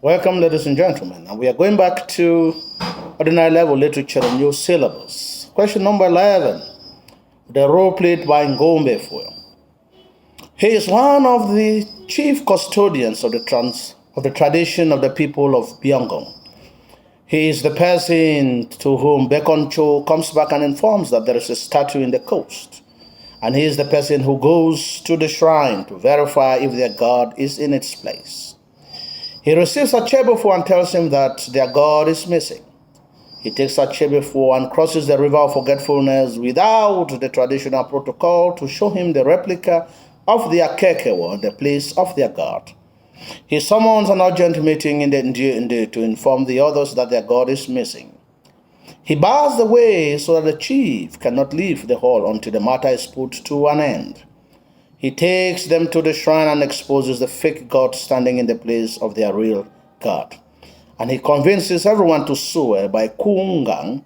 Welcome, ladies and gentlemen. And we are going back to ordinary level literature and new syllabus. Question number 11. The role played by Ngombe Fuel. He is one of the chief custodians of the tradition of the people of Byongong. He is the person to whom Bekoncho comes back and informs that there is a statue in the coast. And he is the person who goes to the shrine to verify if their god is in its place. He receives Achebefo and tells him that their god is missing. He takes Achebefo and crosses the river of forgetfulness without the traditional protocol to show him the replica of the Akekewo, the place of their god. He summons an urgent meeting in the Ndi to inform the others that their god is missing. He bars the way so that the chief cannot leave the hall until the matter is put to an end. He takes them to the shrine and exposes the fake god standing in the place of their real god. And he convinces everyone to swear by Kungang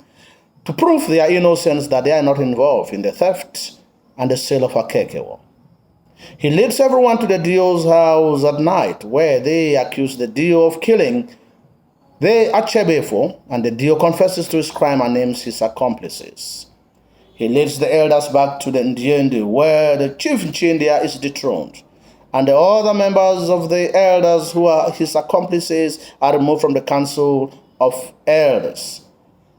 to prove their innocence, that they are not involved in the theft and the sale of Akekewo. He leads everyone to the Dio's house at night, where they accuse the Dio of killing the Achebefo, and the Dio confesses to his crime and names his accomplices. He leads the elders back to the Ndi, where the chief Nchindia is dethroned, and the other members of the elders who are his accomplices are removed from the council of elders.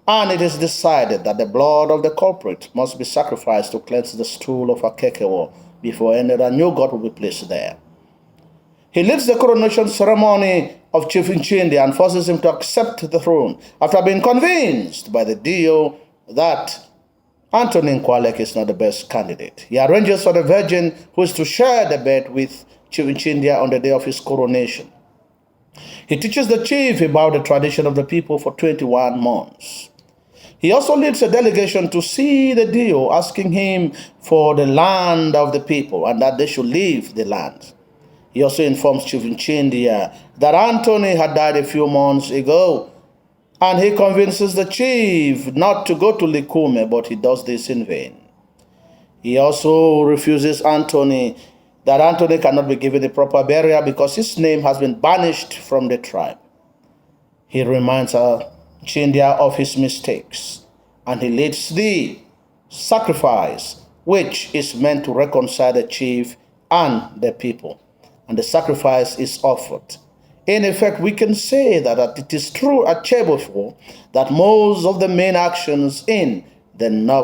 And it is decided that the blood of the culprit must be sacrificed to cleanse the stool of Akekewo before any other new god will be placed there. He leads the coronation ceremony of Chief Nchindia and forces him to accept the throne after being convinced by the Dio that Anthony Nkwalek is not the best candidate. He arranges for the virgin who is to share the bed with Chief Nchindia on the day of his coronation. He teaches the chief about the tradition of the people for 21 months. He also leads a delegation to see the Dio, asking him for the land of the people and that they should leave the land. He also informs Chief Nchindia that Anthony had died a few months ago, and he convinces the chief not to go to Likume, but he does this in vain. He also refuses that Anthony cannot be given a proper burial because his name has been banished from the tribe. He reminds Nchindia of his mistakes, and he leads the sacrifice, which is meant to reconcile the chief and the people. And the sacrifice is offered. In effect, we can say that it is through Achebefo that most of the main actions in the novel